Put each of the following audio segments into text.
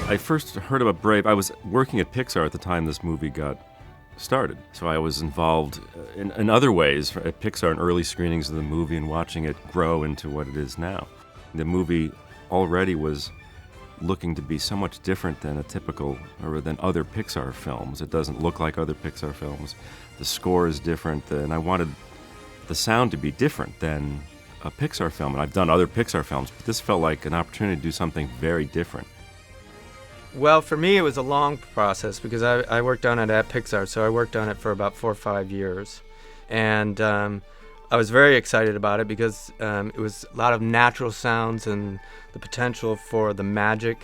I first heard about Brave. I was working at Pixar at the time this movie got started. So I was involved in other ways at Pixar in early screenings of the movie and watching it grow into what it is now. The movie already was looking to be so much different than a typical, or than other Pixar films. It doesn't look like other Pixar films. The score is different, and I wanted the sound to be different than a Pixar film. And I've done other Pixar films, but this felt like an opportunity to do something very different. Well, for me, it was a long process because I worked on it at Pixar, so I worked on it for about 4 or 5 years. And I was very excited about it because it was a lot of natural sounds and the potential for the magic.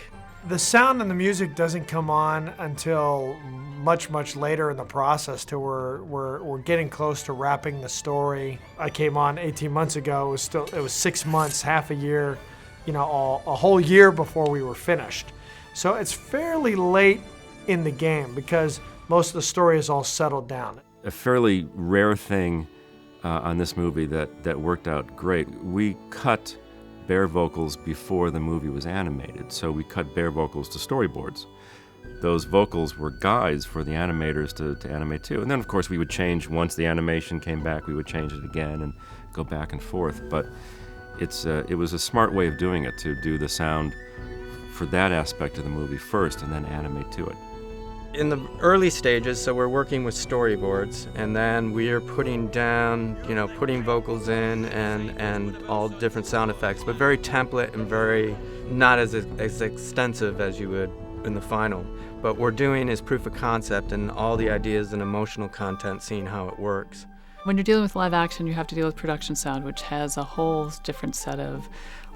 The sound and the music doesn't come on until much, much later in the process, till we're getting close to wrapping the story. I came on 18 months ago. It was 6 months, half a year, a whole year before we were finished. So it's fairly late in the game because most of the story is all settled down. A fairly rare thing on this movie that worked out great. We cut bare vocals before the movie was animated, so we cut bare vocals to storyboards. Those vocals were guides for the animators to animate too. And then, of course, we would change once the animation came back. We would change it again and go back and forth. But it was a smart way of doing it, to do the sound for that aspect of the movie first and then animate to it. In the early stages, so we're working with storyboards, and then we're putting down, putting vocals in and all different sound effects, but very template and very not as extensive as you would in the final. But what we're doing is proof of concept and all the ideas and emotional content, seeing how it works. When you're dealing with live action, you have to deal with production sound, which has a whole different set of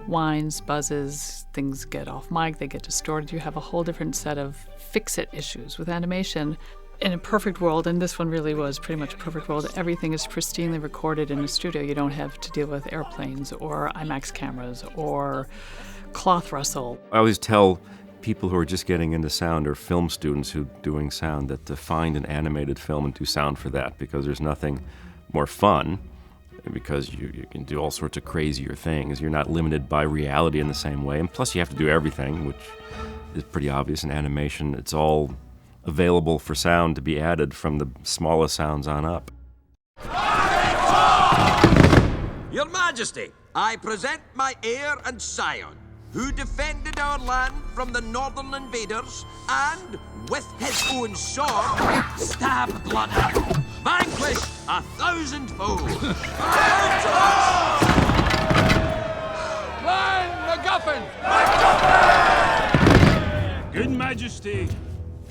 whines, buzzes, things get off mic, they get distorted. You have a whole different set of fix-it issues. With animation, in a perfect world, and this one really was pretty much a perfect world, everything is pristinely recorded in a studio. You don't have to deal with airplanes or IMAX cameras or cloth rustle. I always tell people who are just getting into sound, or film students who are doing sound, that to find an animated film and do sound for that, because there's nothing more fun, because you can do all sorts of crazier things. You're not limited by reality in the same way. And plus you have to do everything, which is pretty obvious in animation. It's all available for sound to be added from the smallest sounds on up. Your Majesty, I present my heir and scion, who defended our land from the northern invaders and, with his own sword, stabbed blood out, vanquished 1,000 foes. MacGuffin! Good Majesty,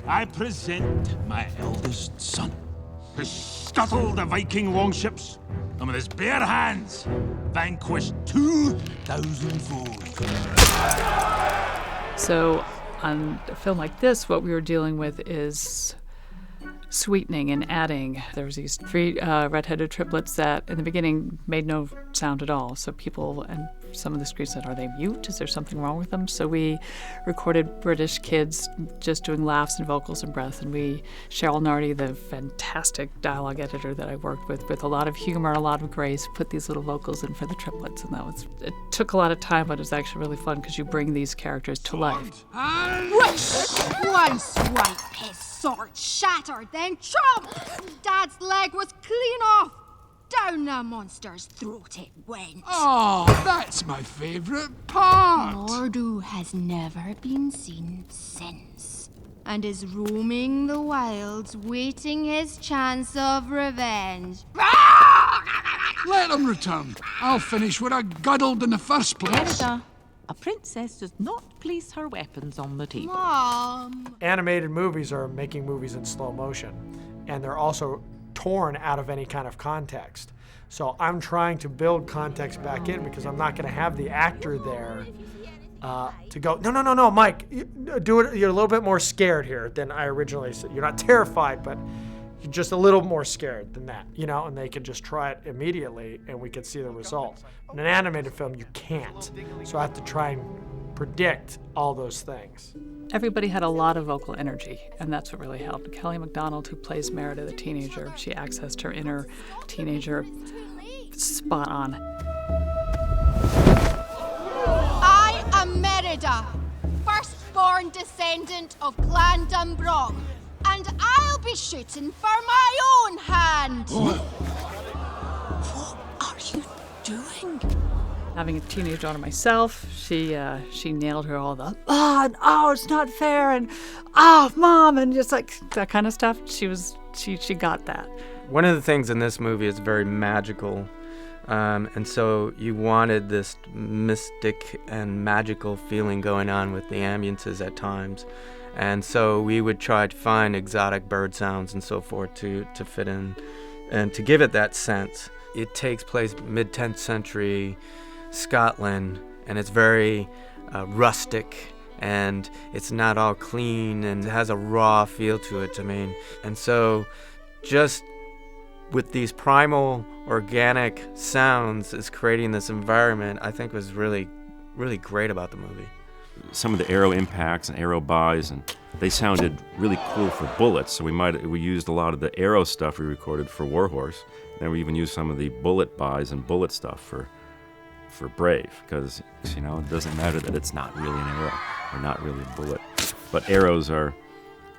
I present my eldest son, who scuttled the Viking longships and with his bare hands vanquished 2,000 foes. So on a film like this, what we were dealing with is sweetening and adding. There was these 3 red-headed triplets that in the beginning made no sound at all. So people, and some of the screens said, are they mute? Is there something wrong with them? So we recorded British kids just doing laughs and vocals and breath. And Cheryl Nardi, the fantastic dialogue editor that I worked with a lot of humor, a lot of grace, put these little vocals in for the triplets. And it took a lot of time, but it was actually really fun because you bring these characters to life. Once white his sword shattered, then chomp! Dad's leg was clean off. Down the monster's throat it went. Oh, that's my favourite part. Mordu has never been seen since, and is roaming the wilds, waiting his chance of revenge. Let him return. I'll finish what I guddled in the first place. Merida, a princess does not place her weapons on the table. Mom! Animated movies are making movies in slow motion, and they're also torn out of any kind of context. So I'm trying to build context back in because I'm not going to have the actor there to go, no, Mike, do it. You're a little bit more scared here than I originally said. You're not terrified, but you're just a little more scared than that, and they could just try it immediately and we could see the results. In an animated film, you can't. So I have to try and predict all those things. Everybody had a lot of vocal energy, and that's what really helped. Kelly Macdonald, who plays Merida the teenager, she accessed her inner teenager spot on. I am Merida, firstborn descendant of Clan Dunbrog, and I'll be shooting for my own hand. What are you doing? Having a teenage daughter myself, she nailed her all the it's not fair, and mom, and just like that kind of stuff. She got that. One of the things in this movie is very magical, and so you wanted this mystic and magical feeling going on with the ambiences at times, and so we would try to find exotic bird sounds and so forth to fit in, and to give it that sense. It takes place mid-10th century Scotland, and it's very rustic, and it's not all clean, and it has a raw feel to it. And so just with these primal organic sounds is creating this environment, I think was really, really great about the movie. Some of the arrow impacts and arrow buys, and they sounded really cool for bullets. So we used a lot of the arrow stuff we recorded for Warhorse, and then we even used some of the bullet buys and bullet stuff for Brave, because it doesn't matter that it's not really an arrow or not really a bullet. But arrows are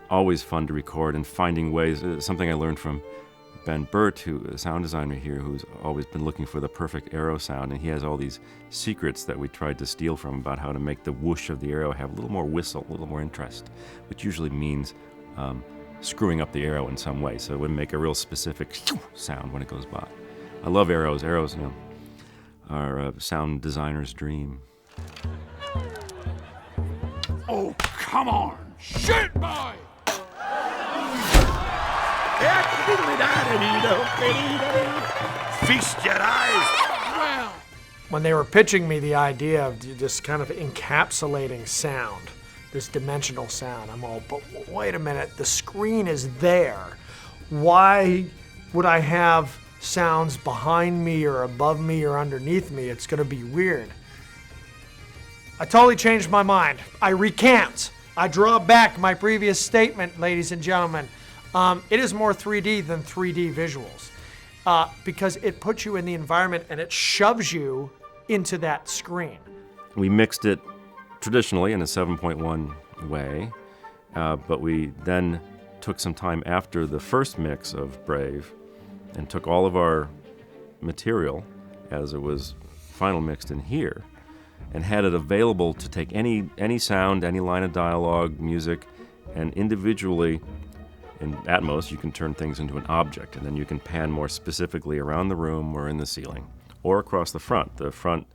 always fun to record, and finding ways. Something I learned from Ben Burt, who a sound designer here, who's always been looking for the perfect arrow sound, and he has all these secrets that we tried to steal from about how to make the whoosh of the arrow have a little more whistle, a little more interest, which usually means screwing up the arrow in some way, so it would make a real specific sound when it goes by. I love arrows. Arrows, are a sound designer's dream. Oh, come on! Shit, boy! Feast your eyes! Well, When they were pitching me the idea of just kind of encapsulating sound, this dimensional sound, I'm all, but wait a minute, the screen is there. Why would I have sounds behind me or above me or underneath me? It's going to be weird. I totally changed my mind. I recant. I draw back my previous statement, ladies and gentlemen. It is more 3D than 3D visuals because it puts you in the environment and it shoves you into that screen. We mixed it traditionally in a 7.1 way, but we then took some time after the first mix of Brave and took all of our material as it was final mixed in here and had it available to take any sound, any line of dialogue, music, and individually in Atmos you can turn things into an object, and then you can pan more specifically around the room or in the ceiling or across the front. The front,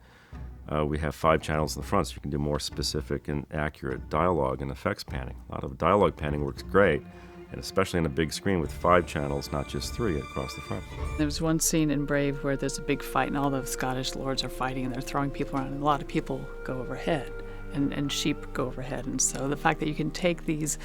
we have 5 channels in the front, so you can do more specific and accurate dialogue and effects panning. A lot of dialogue panning works great, and especially on a big screen with 5 channels, not just 3 across the front. There was one scene in Brave where there's a big fight and all the Scottish lords are fighting and they're throwing people around, and a lot of people go overhead and sheep go overhead. And so the fact that you can take these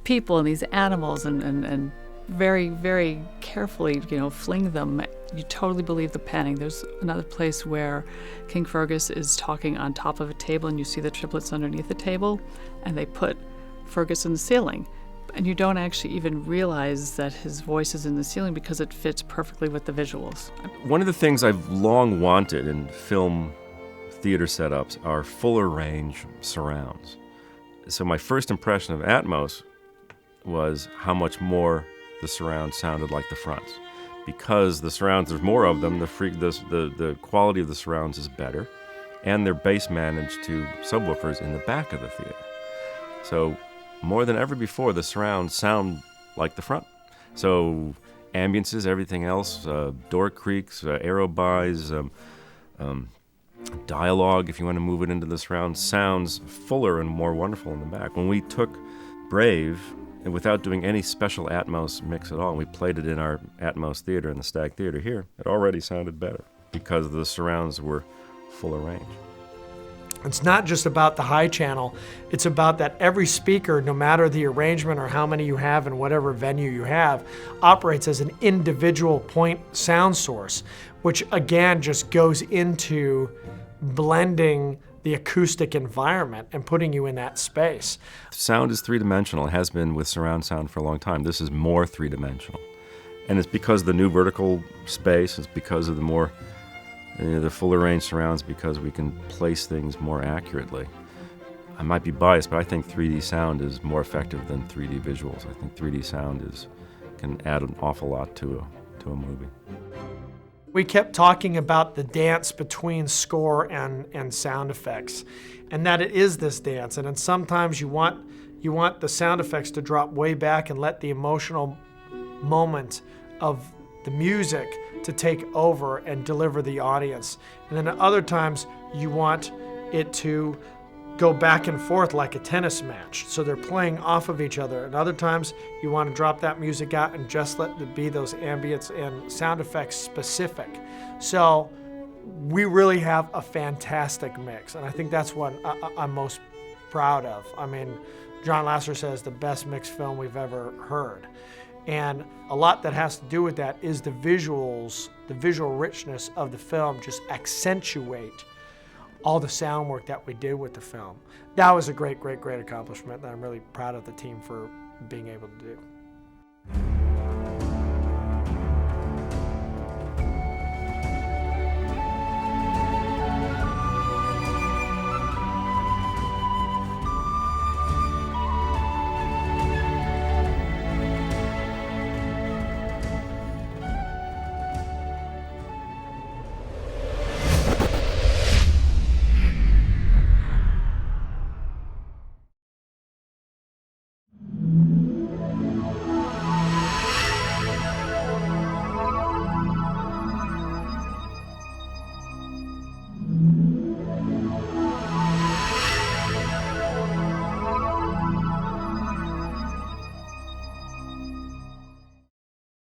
people and these animals and very, very carefully, fling them, you totally believe the panning. There's another place where King Fergus is talking on top of a table and you see the triplets underneath the table, and they put Fergus in the ceiling. And you don't actually even realize that his voice is in the ceiling because it fits perfectly with the visuals. One of the things I've long wanted in film theater setups are fuller range surrounds. So my first impression of Atmos was how much more the surround sounded like the fronts. Because the surrounds, there's more of them, the quality of the surrounds is better, and they're bass managed to subwoofers in the back of the theater. So more than ever before, the surrounds sound like the front. So ambiances, everything else, door creaks, arrow buys, dialogue, if you want to move it into the surround, sounds fuller and more wonderful in the back. When we took Brave and without doing any special Atmos mix at all. We played it in our Atmos theater in the Stag Theater here. It already sounded better because the surrounds were fuller range. It's not just about the high channel, it's about that every speaker, no matter the arrangement or how many you have in whatever venue you have, operates as an individual point sound source, which again just goes into blending the acoustic environment and putting you in that space. Sound is three-dimensional. It has been with surround sound for a long time. This is more three-dimensional. And it's because of the new vertical space, it's because of the more the fuller range surrounds, because we can place things more accurately. I might be biased, but I think 3D sound is more effective than 3D visuals. I think 3D sound can add an awful lot to a movie. We kept talking about the dance between score and sound effects, and that it is this dance. And then sometimes you want the sound effects to drop way back and let the emotional moment of the music to take over and deliver the audience. And then at other times you want it to go back and forth like a tennis match. So they're playing off of each other. And other times you want to drop that music out and just let it be those ambience and sound effects specific. So we really have a fantastic mix. And I think that's what I'm most proud of. I mean, John Lasseter says the best mixed film we've ever heard. And a lot that has to do with that is the visuals, the visual richness of the film just accentuate all the sound work that we did with the film. That was a great, great, great accomplishment that I'm really proud of the team for being able to do.